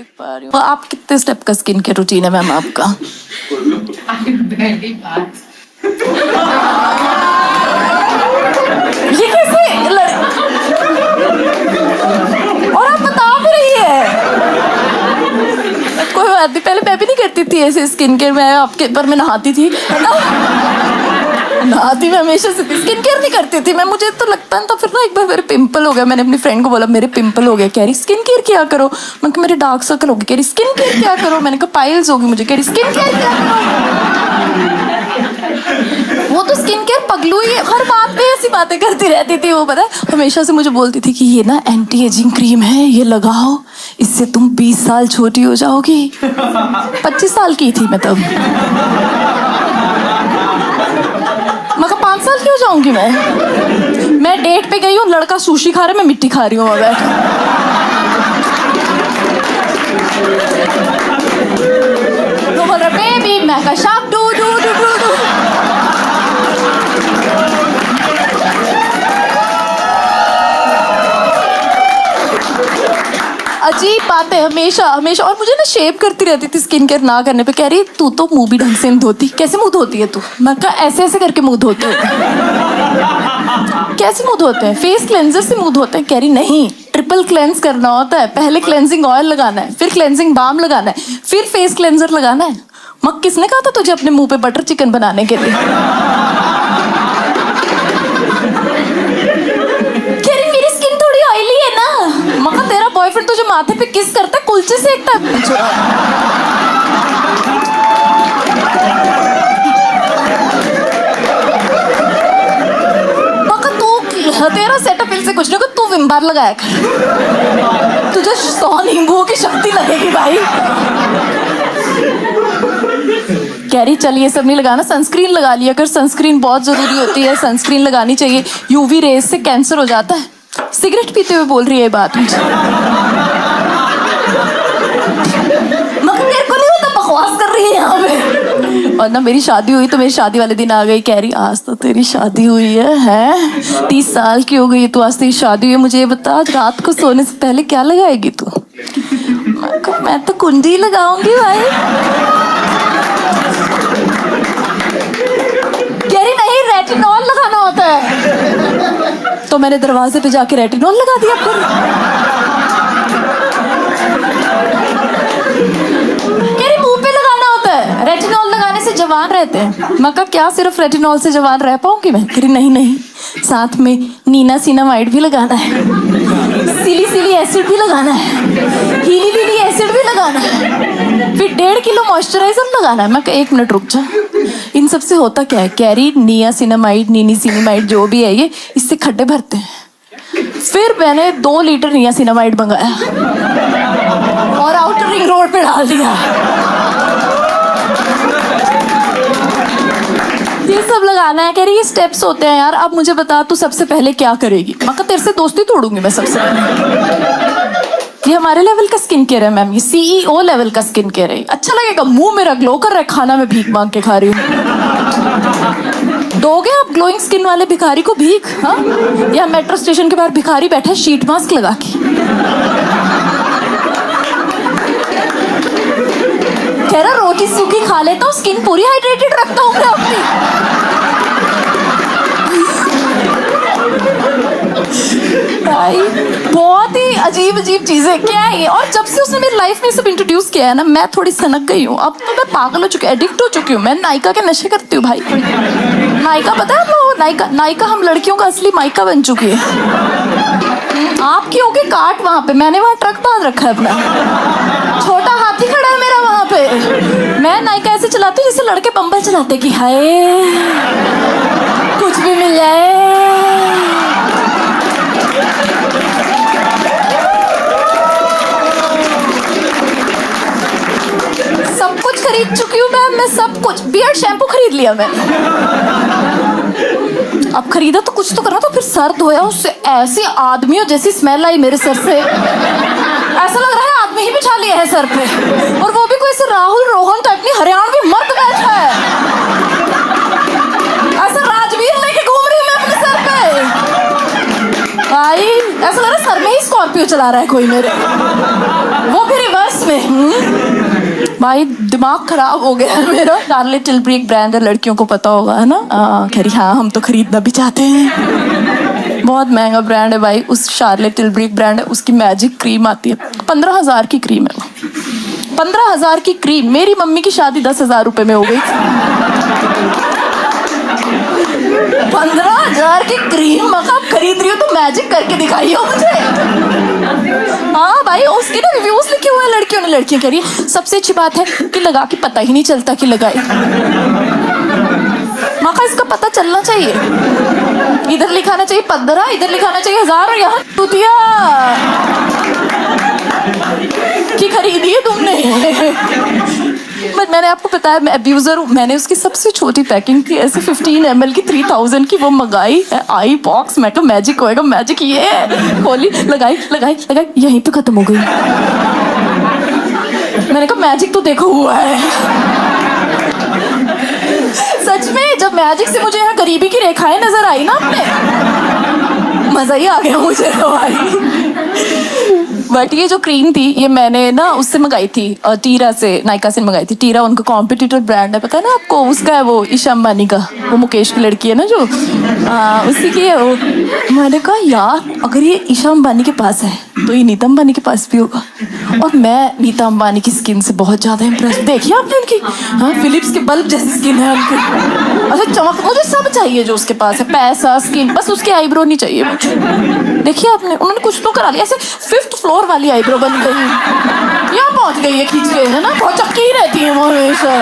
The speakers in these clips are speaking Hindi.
आप कितने स्टेप का स्किन केयर रूटीन है मैम आपका? ये कैसे और आप बता भी रही है? कोई बात नहीं, पहले मैं भी नहीं करती थी ऐसे स्किन केयर। मैं आपके पर मैं नहाती थी नहाती मैं हमेशा से स्किन केयर नहीं करती थी मैं। मुझे तो लगता है तो फिर ना एक बार मेरे पिंपल हो गया। मैंने अपनी फ्रेंड को बोला मेरे पिंपल हो गए, कह रही स्किन केयर क्या करो। मैं कहा मेरे डार्क सर्कल हो गए, कह रही स्किन केयर क्या करो। मैंने कहा पाइल्स होगी मुझे, कह रही स्किन केयर क्या करो। वो तो स्किन केयर पगलू ही है, हर बात पे ऐसी बातें करती रहती थी। वो पता है हमेशा से मुझे बोलती थी कि ये ना एंटी एजिंग क्रीम है, ये लगाओ, इससे तुम 20 साल छोटी हो जाओगी। 25 साल की थी मैं तब। मैं 5 साल की हो जाऊंगी मैं डेट पे गई हूँ, लड़का सुशी खा रहा है, मैं मिट्टी खा रही हूँ वहां बैठ। तो बोल रहा बेबी, मैं कहा शाप डू डू डू डू डू। अजीब बात है हमेशा हमेशा। और मुझे ना शेव करती रहती थी स्किन केयर ना करने पे। कह रही तू तो मुंह भी ढंग से नहीं धोती, कैसे मुंह धोती है तू? मैं कहा ऐसे ऐसे करके मुंह धोते होते। कैसे मुंह धोते हैं? फेस क्लेंजर से मुंह धोते हैं। कह रही नहीं, ट्रिपल क्लेंस करना होता है। पहले क्लेंजिंग ऑयल लगाना है, फिर क्लेंजिंग बाम लगाना है, फिर फेस क्लेंजर लगाना है। मग किसने कहा था तुझे अपने मुंह पे बटर चिकन बनाने के लिए? कह रही मेरी स्किन थोड़ी ऑयली है ना। मगर तेरा बॉयफ्रेंड तुझे माथे पे किस करता है, कुलचे सेकता है। मगर तू तेरा सेटअप से कुछ नहीं, तू विम बार लगाया कर, तुझे 100 नींबुओं की शक्ति लगेगी भाई। कह रही चल ये सब नहीं लगाना, सनस्क्रीन लगा लिया कर, सनस्क्रीन बहुत जरूरी होती है, सनस्क्रीन लगानी चाहिए, यूवी रेज से कैंसर हो जाता है। सिगरेट पीते हुए बोल रही है ये बात मुझे। मगर मेरे को नहीं होता, बकवास कर रही है यहाँ पे। और ना मेरी शादी हुई तो मेरी शादी वाले दिन आ गई, कह रही आज तो तेरी शादी हुई है 30 साल की हो गई तो आज तेरी शादी हुई है, मुझे ये बता आज रात को सोने से पहले क्या लगाएगी तू? मैं तो कुंडी लगाऊंगी भाई। कह रही नहीं, रेटिनॉल लगाना होता है। तो मैंने दरवाजे पे जाके रेटिनॉल लगा दिया फिर। कह रही मुंह पे लगाना होता है, रेटिनॉल लगाने से जवान रहते हैं। मैं कहा क्या सिर्फ रेटिनॉल से जवान रह पाऊंगी मैं? कह रही नहीं नहीं, साथ में नियासिनामाइड भी लगाना है, सिलिसिलिक एसिड भी लगाना है, हीलिलिक एसिड भी लगाना है, फिर 1.5 किलो मॉइस्चराइजर लगाना है। मैं कहा 1 मिनट रुक जा, इन सब से होता क्या है? कह रही नियासिनामाइड नियासिनामाइड जो भी है ये, इससे खड्डे भरते हैं। फिर मैंने 2 लीटर नियासिनामाइड मंगाया और आउटर रिंग रोड पे डाल दिया। ये सब लगाना है। कह रही ये स्टेप्स होते हैं यार, अब मुझे बता तू सबसे पहले क्या करेगी? मैं कहा तेरे से दोस्ती तोड़ूंगी मैं सबसे पहले। ये हमारे लेवल का स्किन केयर है मैम, ये CEO लेवल का स्किन केयर है। अच्छा लगेगा? मुंह मेरा ग्लो कर रहा है, खाना में भीख मांग के खा रही हूँ। दोगे आप ग्लोइंग स्किन वाले भिखारी को भीख? हाँ, या मेट्रो स्टेशन के बाहर भिखारी बैठा है शीट मास्क लगा के, कह रहा रोटी सूखी खा लेता हूँ, स्किन पूरी हाइड्रेटेड रखता हूँ मैं अपनी। भाई बहुत ही अजीब अजीब चीजें क्या है ये। और जब से उसने मेरी लाइफ में सब इंट्रोड्यूस किया है ना, मैं थोड़ी सनक गई हूँ। अब तो मैं पागल हो चुकी हूँ, एडिक्ट हो चुकी हूँ। मैं नायका के नशे करती हूँ भाई। नायका पता है आप लोगों को? नायका हम लड़कियों का असली मायका बन चुकी है। आपकी होगी काट वहां पे, मैंने वहां ट्रक बांध रखा है अपना, छोटा हाथी खड़ा है मेरा वहां पे। मैं नायका ऐसे चलाती हूँ जैसे लड़के बम्बल चलाते कि हाय कुछ भी मिल जाए। सब कुछ खरीद चुकी हूँ मैं सब कुछ। बियर्ड शैम्पू खरीद लिया मैंने, अब खरीदा तो कुछ तो करना। तो फिर सर धोया, उससे ऐसी आदमियों जैसी स्मेल आई मेरे सर से, ऐसा लग रहा है आदमी ही बिछा लिया है सर पे। और वो भी कोई ऐसे राहुल रोहन टाइप नहीं, हरियाणवी मर्द बैठा है, ऐसा राजवीर लेके घूम रही हूँ मैं अपने सर पे। भाई ऐसा लग रहा है सर में ही स्कॉर्पियो चला रहा है कोई मेरे, वो भी रिवर्स बॉक्स में। भाई दिमाग खराब हो गया है मेरा। शार्लेट टिल्बरी एक ब्रांड है, लड़कियों को पता होगा, है ना? खैर हाँ, हम तो खरीदना भी चाहते हैं। बहुत महंगा ब्रांड है भाई। उस शार्लेट टिल्बरी एक ब्रांड है, उसकी मैजिक क्रीम आती है, 15,000 की क्रीम है वो। 15,000 की क्रीम। मेरी मम्मी की शादी 10,000 रुपए में हो गई। 15,000 की क्रीम मगर आप खरीद रही हो तो मैजिक करके दिखाइए मुझे। हाँ भाई, उसके ना रिव्यूज लिखे हुए हैं लड़कियों ने। लड़कियां कह रही है सबसे अच्छी बात है कि लगा के पता ही नहीं चलता कि लगाई। मगर इसका पता चलना चाहिए। इधर लिखाना चाहिए 15, इधर लिखाना चाहिए 1000 और यहाँ टूटिया कि खरीदी है तुमने। बट मैंने आपको बताया मैं अब्यूजर हूँ। मैंने उसकी सबसे छोटी पैकिंग थी, ऐसे 15 ml की 3000 की, वो मंगाई। आई बॉक्स, मैं कहा मैजिक होएगा, मैजिक ये खोली, लगाई लगाई लगाई, यहीं पे खत्म हो गई। मैंने कहा मैजिक तो देखो हुआ है। सच में जब मैजिक से मुझे यहाँ गरीबी की रेखाएं नजर आई ना अपने, मजा ही आ गया मुझे तो भाई। बट ये जो क्रीम थी ये मैंने ना उससे मंगाई थी, टीरा से, नायका से मंगाई थी। टीरा उनका कॉम्पिटिटर ब्रांड है, पता है ना आपको? उसका है वो ईशा अंबानी का, वो मुकेश की लड़की है ना जो, उसी की है वो। मैंने कहा यार अगर ये ईशा अंबानी के पास है तो ये नीता अंबानी के पास भी होगा। और मैं नीता अंबानी की स्किन से बहुत ज्यादा इम्प्रेस। देखिए आपने उनकी, हाँ, फिलिप्स के बल्ब जैसी स्किन है उनकी। अच्छा चमक, मुझे सब चाहिए जो उसके पास है, पैसा, स्किन, बस उसकी आईब्रो नहीं चाहिए मुझे। देखिए आपने, उन्होंने कुछ तो करा लिया, ऐसे 5th फ्लोर वाली आईब्रो बन गई, यहाँ पहुंच गई है खींच के, है ना? बहुत चक्की ही रहती है वो हमेशा।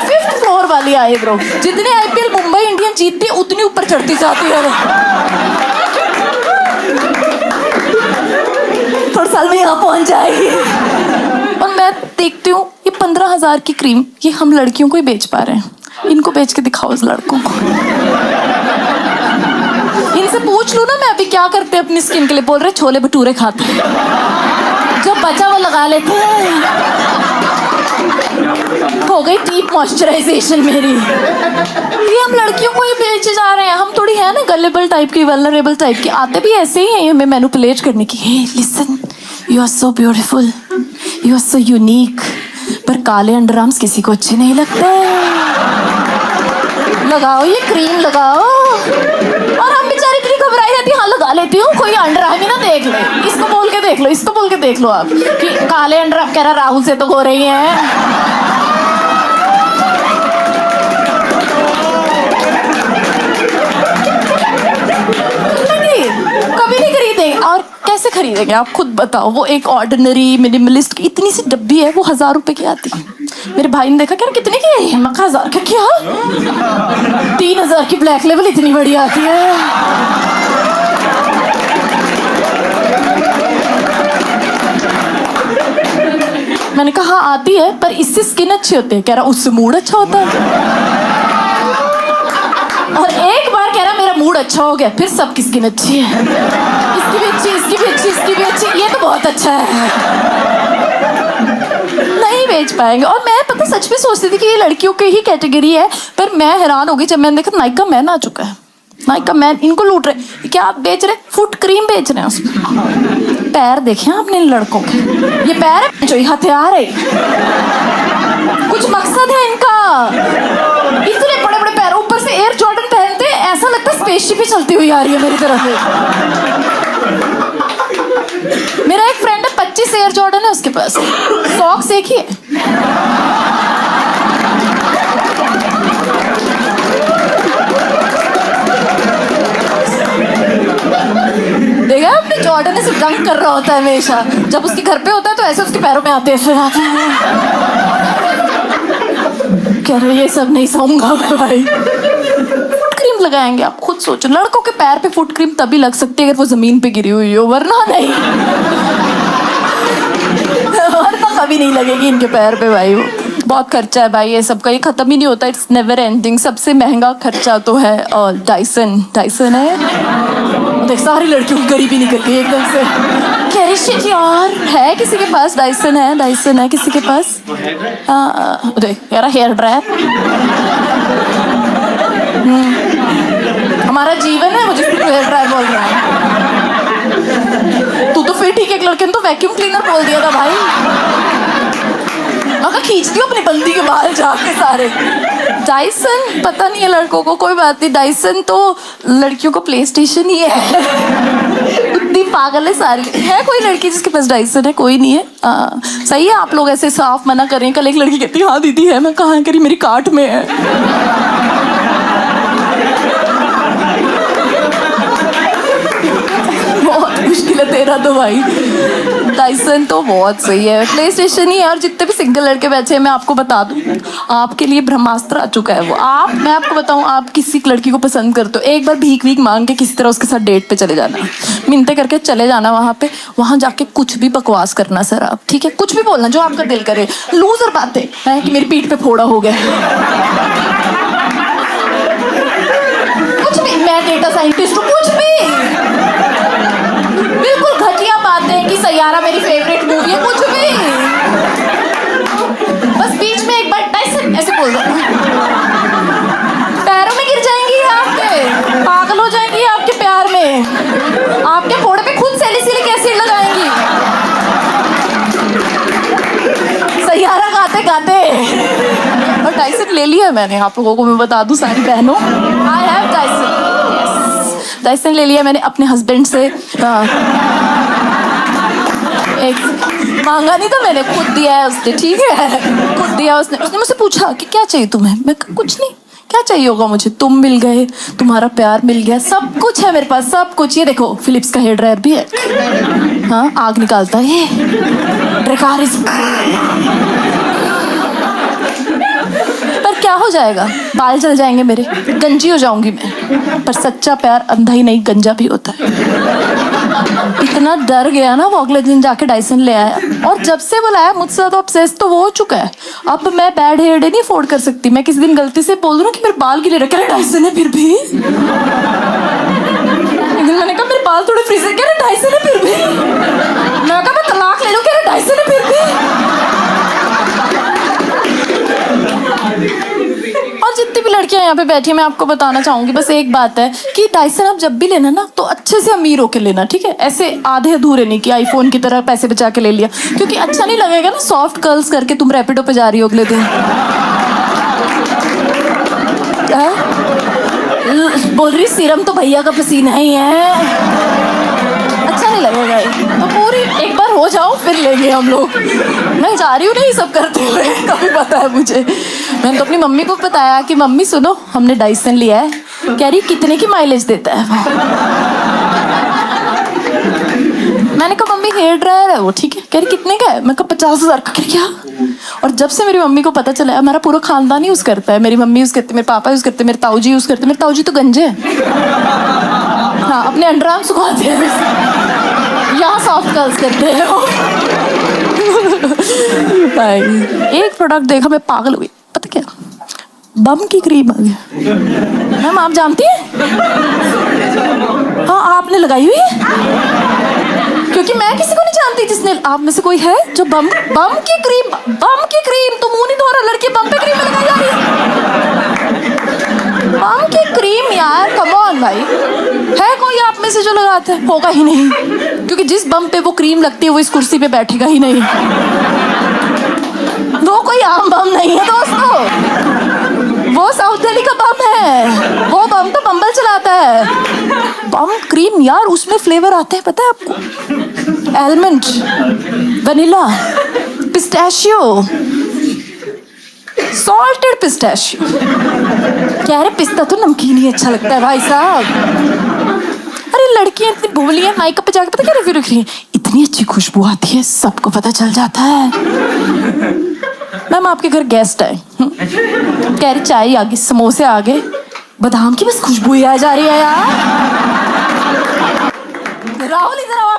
5th फ्लोर वाली आईब्रो, जितने IPL मुंबई इंडियन जीतती है उतनी ऊपर चढ़ती जाती है। थोड़े साल में यहाँ पहुंच जाएगी। और मैं देखती हूँ ये 15,000 की क्रीम ये हम लड़कियों को ही बेच पा रहे हैं। इनको बेच के दिखाओ उस लड़कों को। इनसे पूछ लूँ ना मैं अभी क्या करते हैं अपनी स्किन के लिए, बोल रहे छोले भटूरे खाते हैं, जो बचा वो लगा लेते हैं। हो गई डीप मॉइस्चराइजेशन मेरी। ये हम लड़कियों को ही बेचे जा रहे हैं। हम थोड़ी है ना गलेबल टाइप की, वल्नरेबल टाइप की, आते भी ऐसे ही हैं हमें मैनिपुलेट करने की। Hey listen, you are so beautiful, you are so unique. पर काले अंडरआर्म्स किसी को अच्छे नहीं लगते। लगाओ ये क्रीम लगाओ। और हम बेचारी इतनी घबराई रहती, हाँ लगा लेती हूँ, कोई अंडरआर्म ही ना देख ले। इसको बोल के देख लो, इसको बोल के देख लो आप कि काले अंडरआर्म। कह रहा राहुल से तो हो रही है। कभी नहीं खरीदेंगे। और कैसे खरीदेंगे आप खुद बताओ? वो एक ऑर्डिनरी मिनिमलिस्ट की इतनी सी डब्बी है, वो 1000 रुपए की आती है। मेरे भाई ने देखा, क्या कितने की है? मैं 1000 का क्या? 3000 की ब्लैक लेवल इतनी बड़ी आती है। मैंने कहा हाँ आती है, पर इससे स्किन अच्छी होती है। कह रहा उससे मूड अच्छा होता है। और एक बार कह रहा मेरा मूड अच्छा हो गया, फिर सबकी स्किन अच्छी है। इसकी भी अच्छी, इसकी भी अच्छी, इसकी भी अच्छी, ये तो बहुत अच्छा है। नहीं बेच पाएंगे। और मैं पता सच में सोचती थी कि ये लड़कियों की ही कैटेगरी है, पर मैं हैरान हो गई जब मैंने देखा नायका मैन आ चुका है। नायका मैन इनको लूट रहे। क्या आप बेच रहे? फुट क्रीम बेच रहे हैं उसमें। पैर देखे आपने इन लड़कों के? ये पैर है जो हथियार है, कुछ मकसद है इनका। इतने बड़े बड़े पैर, ऊपर से एयर जॉर्डन पहनते, ऐसा लगता है स्पेसशिप ही चलती हुई आ रही है मेरी तरफ से। मेरा एक फ्रेंड है, 25 एयर जॉर्डन है उसके पास, सॉक्स एक ही है। देखा आपने, जॉर्डन ऐसे डंक कर रहा होता है हमेशा। जब उसके घर पे होता है तो ऐसे उसके पैरों में आते हैं। कह रहे ये सब नहीं सहूंगा मैं भाई। फुट क्रीम लगाएंगे, आप खुद सोचो। लड़कों के पैर पे फुट क्रीम तभी लग सकती है अगर वो जमीन पे गिरी हुई हो, वरना नहीं। वरना कभी नहीं लगेगी इनके पैर पे भाई। वो बहुत खर्चा है भाई ये सब का, ये खत्म ही नहीं होता। It's never ending. सबसे महंगा खर्चा तो है डाइसन। डाइसन है, देख सारी लड़कियों की गरीबी निकल गई एकदम से। कह रही शिट यार, है किसी के पास डाइसन? है डाइसन है किसी के पास? देख यार, हेयर ड्रायर हमारा जीवन है, मुझे हेयर ड्रायर बोल रहा है। तू तो फिट ही की एक लड़के ने तो वैक्यूम क्लीनर बोल दिया था भाई। मैं खींचती हूँ अपनी बंदी के बाल जाके सारे। डाइसन पता नहीं है लड़कों को, कोई बात नहीं। डाइसन तो लड़कियों को प्ले स्टेशन ही है। इतनी पागल है सारी। है कोई लड़की जिसके पास डाइसन है? कोई नहीं है। सही है, आप लोग ऐसे साफ मना कर रहे हैं। कल एक लड़की कहती है हाँ दीदी है। मैं कहाँ करी, मेरी कार्ट में है। बहुत मुश्किल है तेरा तो भाई। डाइसन तो बहुत सही है, प्ले स्टेशन ही है। और जितने भी सिंगल लड़के बैठे हैं, मैं आपको बता दूं, आपके लिए ब्रह्मास्त्र आ चुका है वो। मैं आपको बताऊं, आप किसी लड़की को पसंद करते हो, एक बार भीख भीख मांग के किसी तरह उसके साथ डेट पे चले जाना, मिन्नतें करके चले जाना वहाँ पे। वहाँ जाके कुछ भी बकवास करना सर आप, ठीक है? कुछ भी बोलना जो आपका दिल करे। लूजर बातें हैं कि मेरी पीठ पे फोड़ा हो गया, कुछ भी, मैं डेटा साइंटिस्ट हूँ, कुछ भी। बिल्कुल घटिया बातें कि सैयारा मेरी फेवरेट मूवी है, कुछ भी। बस बीच में एक बार डाइसन ऐसे बोल दो, पैरों में गिर जाएंगी आपके, पागल हो जाएंगी आपके प्यार में। आपके फोड़े पे खुद सैलिसिलिक एसिड लगाएंगी सैयारा गाते गाते। और डाइसन ले लिया मैंने, आप लोगों को मैं बता दूं सारी बहनों, आई हैव डाइसन। डाइसन ले लिया मैंने अपने हस्बैंड से। एक मांगा नहीं था मैंने, खुद दिया है उसने, ठीक है? खुद दिया उसने। उसने मुझसे पूछा कि क्या चाहिए तुम्हें? मैं कहा कुछ नहीं, क्या चाहिए होगा मुझे? तुम मिल गए, तुम्हारा प्यार मिल गया, सब कुछ है मेरे पास, सब कुछ। ये देखो फिलिप्स का हेयर ड्रायर भी है, हाँ आग निकालता है ये ड्रेकारिस। पर क्या हो जाएगा? बाल जल जाएंगे मेरे, गंजी हो जाऊंगी मैं। पर सच्चा प्यार अंधा ही नहीं गंजा भी होता है। इतना डर गया ना वो, अगले दिन जाके डाइसन ले आया। और जब से वो लाया मुझसे ज्यादा ऑब्सेस तो वो हो चुका है। अब मैं बैड हेयर डे नहीं अफोर्ड कर सकती। मैं किसी दिन गलती से बोल दूं ना कि मेरे बाल गिले रखे, डाइसन है फिर भी। एक दिन मैंने कहा मेरे बाल थोड़े फ्रीज है, क्या डाइसन है फिर भी। मैं कहा मैं तलाक ले लूं, क्या डाइसन है फिर भी। और जितनी भी लड़कियां यहाँ पे बैठी हैं, मैं आपको बताना चाहूंगी बस एक बात है कि डाइसन आप जब भी लेना ना तो अच्छे से अमीर होके लेना, ठीक है? ऐसे आधे अधूरे नहीं कि आईफोन की तरह पैसे बचा के ले लिया, क्योंकि अच्छा नहीं लगेगा ना सॉफ्ट कर्ल्स करके तुम रैपिडो पे जा रही हो अगले दिन। बोल रही सीरम तो भैया का पसीना ही है, अच्छा नहीं लगेगा। तो पूरी एक बार हो जाओ फिर लेंगे हम लोग। मैं जा रही हूँ नहीं सब करते हुए, कभी पता है मुझे। मैंने तो अपनी मम्मी को बताया कि मम्मी सुनो हमने डाइसन लिया है। कह रही कितने की माइलेज देता है? मैंने कहा मम्मी हेयर ड्रायर है वो, ठीक है? कह रही कितने का है? मैं कहा 50,000 का। क्या? और जब से मेरी मम्मी को पता चला, हमारा पूरा खानदान ही यूज करता है। मेरी मम्मी यूज करती है, मेरे पापा यूज करते हैं, मेरे ताऊ जी यूज करते हैं। मेरे ताऊ जी तो गंजे हैं, हाँ अपने अंडरआर्म सुखाते हैं, यहाँ सॉफ्ट कर्ल्स करते हैं वो। एक प्रोडक्ट देखा मैं पागल हुई, पता क्या? बम की क्रीम आ गई। मैम आप जानती हैं? हाँ आपने लगाई हुई है? क्योंकि मैं किसी को नहीं जानती जिसने, आप में से कोई है जो बम की क्रीम तो मुंह नहीं धो रहा, लड़की बम पे क्रीम लगाई जा रही है। बम की क्रीम यार, कम ऑन भाई, है कोई आप में से जो लगाता है? होगा ही नहीं, क्योंकि जिस बम पे वो क्रीम लगती है वो इस कुर्सी पे बैठेगा ही नहीं। वो कोई आम बम नहीं है दोस्तों, वो साउथ दिल्ली का बम है। वो बम तो बम्बल चलाता है। बम क्रीम यार, उसमें फ्लेवर आते हैं पता है आपको? Almond, vanilla, pistachio, salted pistachio. क्या रे, पिस्ता तो नमकीन ही अच्छा लगता है भाई साहब। अरे लड़कियां इतनी भोली है, माइकअप पे जाके पता क्या रिव्यू लिख रही है? इतनी अच्छी खुशबू आती है, सबको पता चल जाता है। मैम आपके घर गेस्ट आए, कह रही चाय आ गई, समोसे आ गए, बादाम की बस खुशबू ही आ जा रही है यार। राहुल इधर आओ।